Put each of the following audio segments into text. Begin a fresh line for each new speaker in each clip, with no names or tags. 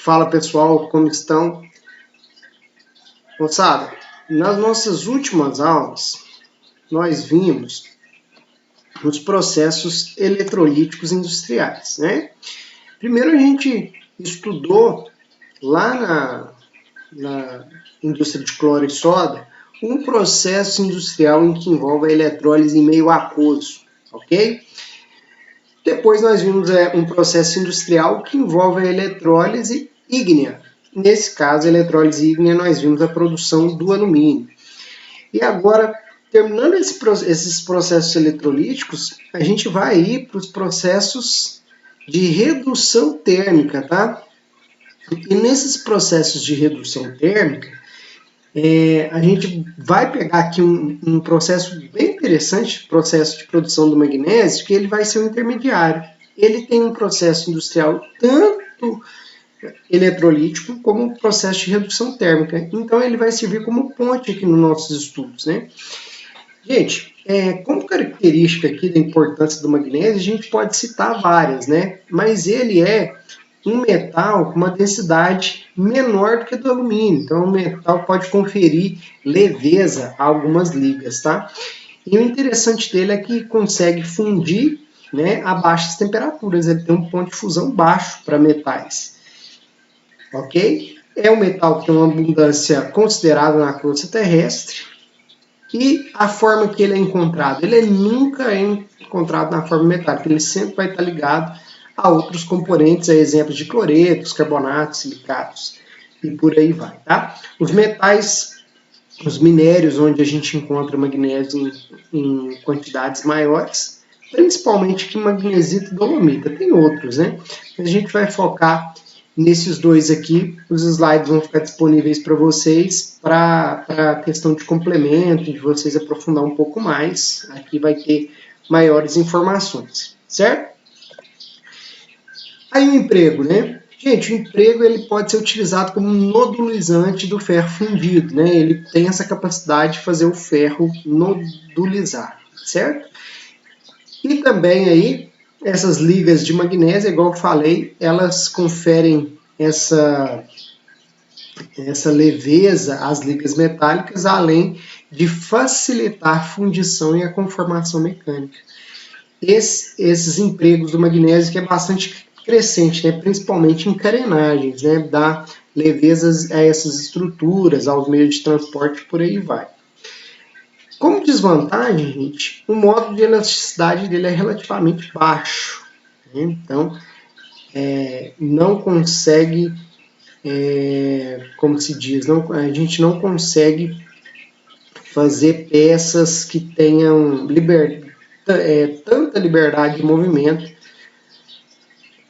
Fala pessoal, como estão? Moçada, nas nossas últimas aulas, nós vimos os processos eletrolíticos industriais, né? Primeiro a gente estudou lá na indústria de cloro e soda um processo industrial em que envolve a eletrólise em meio aquoso, ok? Depois nós vimos um processo industrial que envolve a eletrólise ígnea. Nesse caso, a eletrólise ígnea, nós vimos a produção do alumínio. E agora, terminando esses processos eletrolíticos, a gente vai ir para os processos de redução térmica, tá? E nesses processos de redução térmica, a gente vai pegar aqui um processo bem interessante, processo de produção do magnésio, que ele vai ser um intermediário. Ele tem um processo industrial tanto eletrolítico como um processo de redução térmica. Então ele vai servir como ponte aqui nos nossos estudos, né? Gente, como característica aqui da importância do magnésio, a gente pode citar várias, né? Mas ele é um metal com uma densidade menor do que do alumínio. Então, o metal pode conferir leveza a algumas ligas, tá? E o interessante dele é que consegue fundir, né, a baixas temperaturas. Ele tem um ponto de fusão baixo para metais. Ok? É um metal que tem uma abundância considerável na crosta terrestre. E a forma que ele é encontrado? Ele nunca é encontrado na forma metálica. Ele sempre vai estar ligado a outros componentes, a exemplos de cloretos, carbonatos, silicatos e por aí vai, tá? Os metais, os minérios onde a gente encontra magnésio em quantidades maiores, principalmente que magnesita e dolomita, tem outros, né? Mas a gente vai focar nesses dois aqui. Os slides vão ficar disponíveis para vocês para a questão de complemento, de vocês aprofundar um pouco mais. Aqui vai ter maiores informações, certo? Aí o emprego, né? Gente, o emprego ele pode ser utilizado como nodulizante do ferro fundido, né? Ele tem essa capacidade de fazer o ferro nodulizar, certo? E também aí, essas ligas de magnésio, igual eu falei, elas conferem essa leveza às ligas metálicas, além de facilitar a fundição e a conformação mecânica. Esses empregos do magnésio que é bastante crescente, né? Principalmente em carenagens, né? Dá levezas a essas estruturas, aos meios de transporte, por aí vai. Como desvantagem, gente, o modo de elasticidade dele é relativamente baixo, né? Então, não consegue, como se diz, a gente não consegue fazer peças que tenham tanta liberdade de movimento,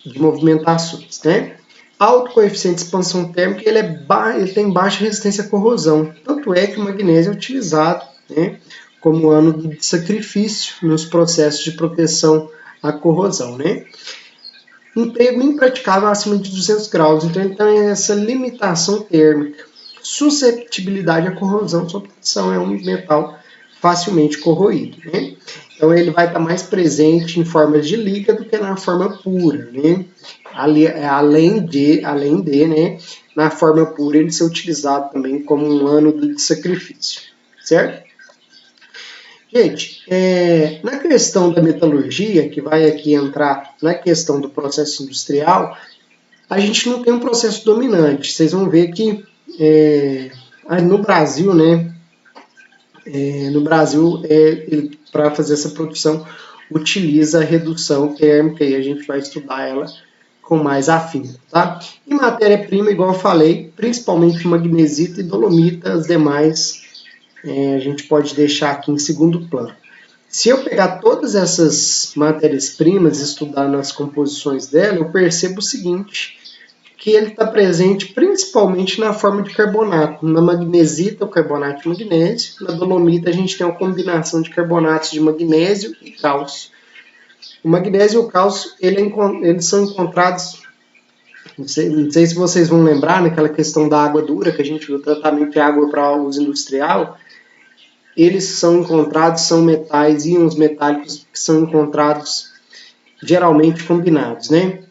de movimentações, né? Alto coeficiente de expansão térmica, ele tem baixa resistência à corrosão. Tanto é que o magnésio é utilizado, né, como ânodo de sacrifício nos processos de proteção à corrosão, né? Emprego impraticável acima de 200 graus, então ele tem essa limitação térmica. Susceptibilidade à corrosão, sua proteção é um metal facilmente corroído, né? Então ele vai estar mais presente em formas de liga do que na forma pura, né? Além de, né, na forma pura ele ser utilizado também como um ânodo de sacrifício, certo? Gente, na questão da metalurgia, que vai aqui entrar na questão do processo industrial, a gente não tem um processo dominante. Vocês vão ver que no Brasil, né, para fazer essa produção, utiliza a redução térmica e a gente vai estudar ela com mais afinco, tá? E matéria-prima, igual eu falei, principalmente magnesita e dolomita, as demais a gente pode deixar aqui em segundo plano. Se eu pegar todas essas matérias-primas e estudar nas composições dela, eu percebo o seguinte, que ele está presente principalmente na forma de carbonato. Na magnesita, o carbonato de magnésio. Na dolomita, a gente tem uma combinação de carbonatos de magnésio e cálcio. O magnésio e o cálcio, eles são encontrados, não sei se vocês vão lembrar, naquela questão da água dura, que a gente viu, o tratamento de água para uso industrial, eles são encontrados, são metais, íons metálicos que são encontrados geralmente combinados, né?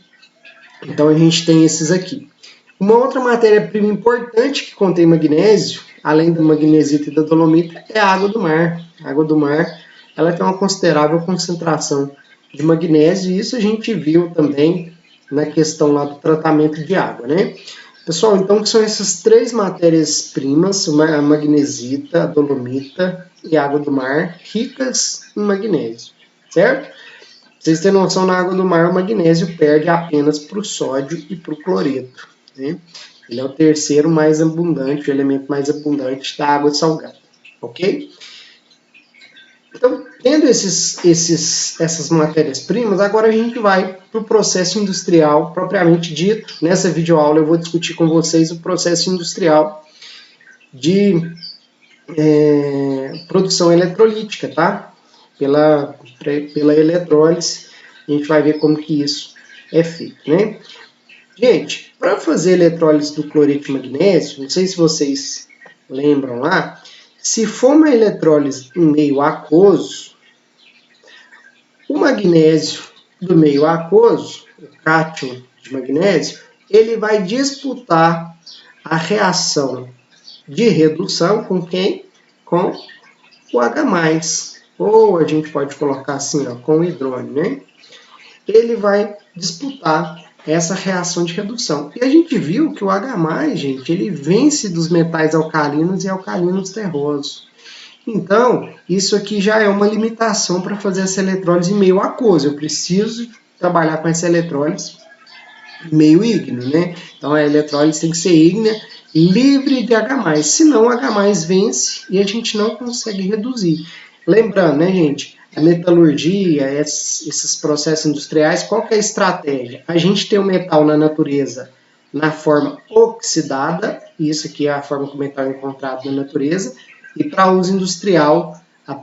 Então a gente tem esses aqui. Uma outra matéria-prima importante que contém magnésio, além da magnesita e da dolomita, é a água do mar. A água do mar, ela tem uma considerável concentração de magnésio, e isso a gente viu também na questão lá do tratamento de água, né? Pessoal, então são essas três matérias-primas, a magnesita, a dolomita e a água do mar, ricas em magnésio, certo? Pra vocês terem noção, na água do mar o magnésio perde apenas para o sódio e para o cloreto, né? Ele é o terceiro mais abundante, o elemento mais abundante da água salgada, ok? Então, tendo essas matérias-primas, agora a gente vai para o processo industrial propriamente dito. Nessa videoaula eu vou discutir com vocês o processo industrial de produção eletrolítica, tá? Pela eletrólise, a gente vai ver como que isso é feito, né? Gente, para fazer eletrólise do cloreto de magnésio, não sei se vocês lembram lá, se for uma eletrólise em meio aquoso, o magnésio do meio aquoso, o cátion de magnésio, ele vai disputar a reação de redução com quem? Com o H+, ou a gente pode colocar assim, ó, com o hidrônio, né? Ele vai disputar essa reação de redução. E a gente viu que o H+, gente, ele vence dos metais alcalinos e alcalinos terrosos. Então, isso aqui já é uma limitação para fazer essa eletrólise em meio aquoso. Eu preciso trabalhar com essa eletrólise meio ígneo, né? Então, a eletrólise tem que ser ígnea, livre de H+, senão o H+ vence e a gente não consegue reduzir. Lembrando, né, gente, a metalurgia, esses processos industriais, qual que é a estratégia? A gente tem o metal na natureza na forma oxidada, isso aqui é a forma que o metal é encontrado na natureza, e para uso industrial, a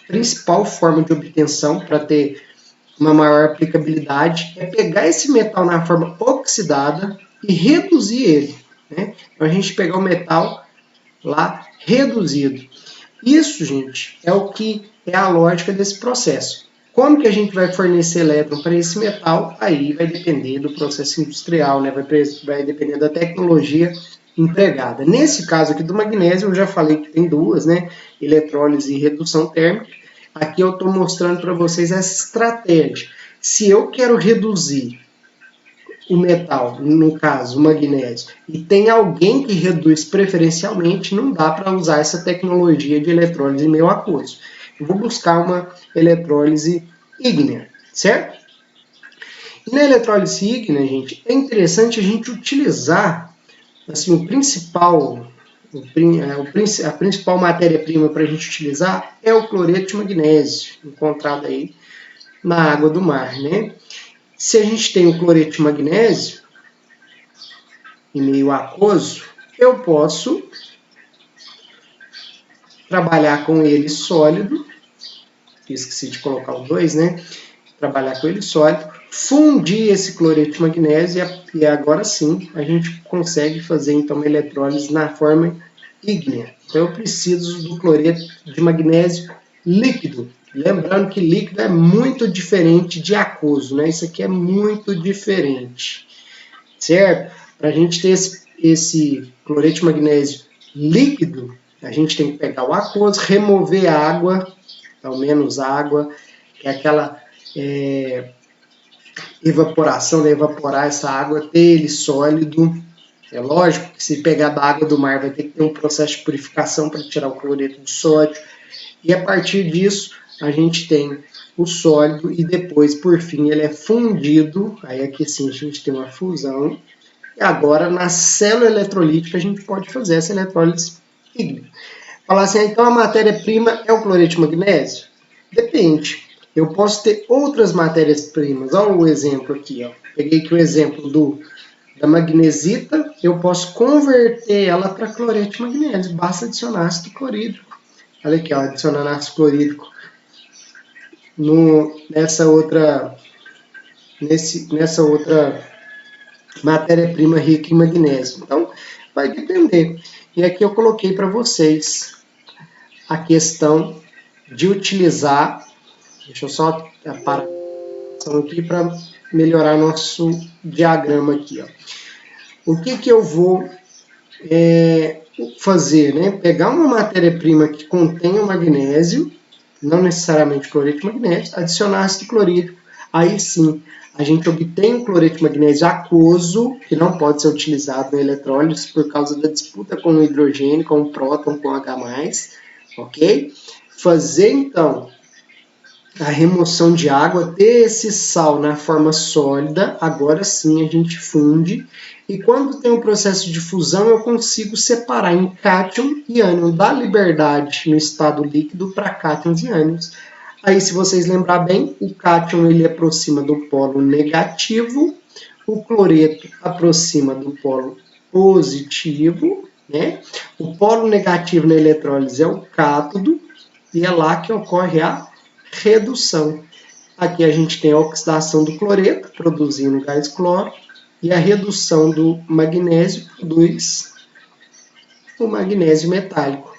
principal forma de obtenção para ter uma maior aplicabilidade é pegar esse metal na forma oxidada e reduzir ele, né? Então a gente pegar o metal lá reduzido. Isso, gente, é o que é a lógica desse processo. Como que a gente vai fornecer elétron para esse metal? Aí vai depender do processo industrial, né? Vai depender da tecnologia empregada. Nesse caso aqui do magnésio, eu já falei que tem duas, né? Eletrólise e redução térmica. Aqui eu estou mostrando para vocês essa estratégia. Se eu quero reduzir o metal, no caso o magnésio, e tem alguém que reduz preferencialmente, não dá para usar essa tecnologia de eletrólise meio aquoso. Eu vou buscar uma eletrólise ígnea, certo? E na eletrólise ígnea, gente, é interessante a gente utilizar assim, a principal matéria-prima para a gente utilizar é o cloreto de magnésio, encontrado aí na água do mar, né? Se a gente tem o cloreto de magnésio em meio aquoso, eu posso trabalhar com ele sólido, esqueci de colocar o 2, né? Trabalhar com ele sólido, fundir esse cloreto de magnésio e agora sim a gente consegue fazer então uma eletrólise na forma ígnea. Então eu preciso do cloreto de magnésio líquido. Lembrando que líquido é muito diferente de aquoso, né? Isso aqui é muito diferente, certo? Para a gente ter esse cloreto de magnésio líquido, a gente tem que pegar o aquoso, remover a água, ao menos água, que é aquela evaporação, né? Evaporar essa água, ter ele sólido. É lógico que se pegar da água do mar vai ter que ter um processo de purificação para tirar o cloreto de sódio. E a partir disso a gente tem o sólido e depois, por fim, ele é fundido. Aí aqui sim a gente tem uma fusão. E agora na célula eletrolítica a gente pode fazer essa eletrólise ígnea. Falar assim, então a matéria-prima é o cloreto de magnésio? Depende. Eu posso ter outras matérias-primas. Olha o exemplo aqui. Ó. Peguei aqui o exemplo da magnesita. Eu posso converter ela para cloreto de magnésio. Basta adicionar ácido clorídrico. Olha aqui, ó, adicionando ácido clorídrico nessa outra matéria-prima rica em magnésio. Então, vai depender. E aqui eu coloquei para vocês a questão de utilizar. Deixa eu só parar aqui para melhorar nosso diagrama aqui. Ó. o que eu vou fazer, né? Pegar uma matéria-prima que contém o magnésio, não necessariamente cloreto de magnésio, adicionar ácido clorídrico, aí sim a gente obtém um cloreto de magnésio aquoso, que não pode ser utilizado na eletrólise por causa da disputa com o hidrogênio, com o próton, com o H+, ok? Fazer então a remoção de água, ter esse sal na forma sólida, agora sim a gente funde. E quando tem um processo de fusão, eu consigo separar em cátion e ânion, dar liberdade no estado líquido para cátions e ânions. Aí, se vocês lembrar bem, o cátion ele aproxima do polo negativo, o cloreto aproxima do polo positivo, né? O polo negativo na eletrólise é o cátodo, e é lá que ocorre a redução. Aqui a gente tem a oxidação do cloreto, produzindo gás cloro, e a redução do magnésio produz o magnésio metálico.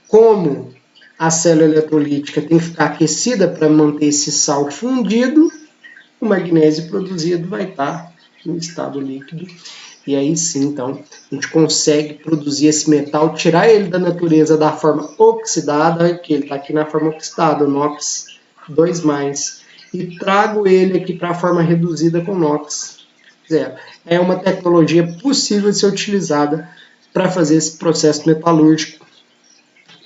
Como a célula eletrolítica tem que ficar aquecida para manter esse sal fundido, o magnésio produzido vai estar no estado líquido. E aí sim, então, a gente consegue produzir esse metal, tirar ele da natureza da forma oxidada, que ele está aqui na forma oxidada, o NOx 2+, e trago ele aqui para a forma reduzida com NOx 0. É uma tecnologia possível de ser utilizada para fazer esse processo metalúrgico.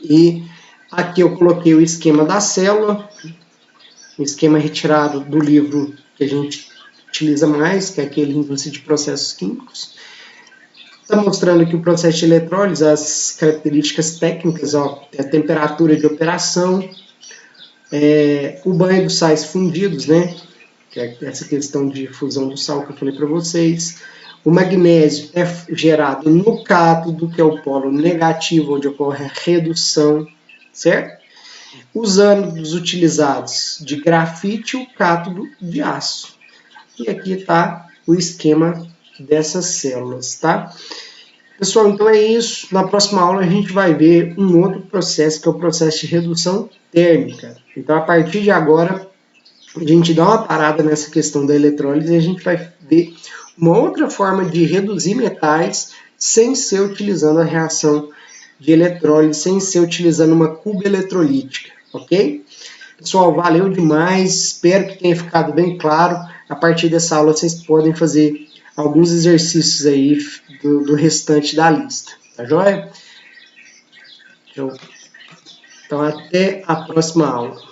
E aqui eu coloquei o esquema da célula, o esquema retirado do livro que a gente utiliza mais, que é aquele Índice de Processos Químicos. Está mostrando aqui o processo de eletrólise, as características técnicas, ó, a temperatura de operação, o banho dos sais fundidos, né? Que é essa questão de fusão do sal que eu falei para vocês. O magnésio é gerado no cátodo, que é o polo negativo, onde ocorre a redução, certo? Os ânodos utilizados de grafite e o cátodo de aço. E aqui está o esquema dessas células, tá? Pessoal, então é isso. Na próxima aula a gente vai ver um outro processo, que é o processo de redução térmica. Então, a partir de agora, a gente dá uma parada nessa questão da eletrólise e a gente vai ver uma outra forma de reduzir metais sem ser utilizando a reação de eletrólise, sem ser utilizando uma cuba eletrolítica, ok? Pessoal, valeu demais, espero que tenha ficado bem claro. A partir dessa aula vocês podem fazer alguns exercícios aí do restante da lista, tá joia? Então, até a próxima aula.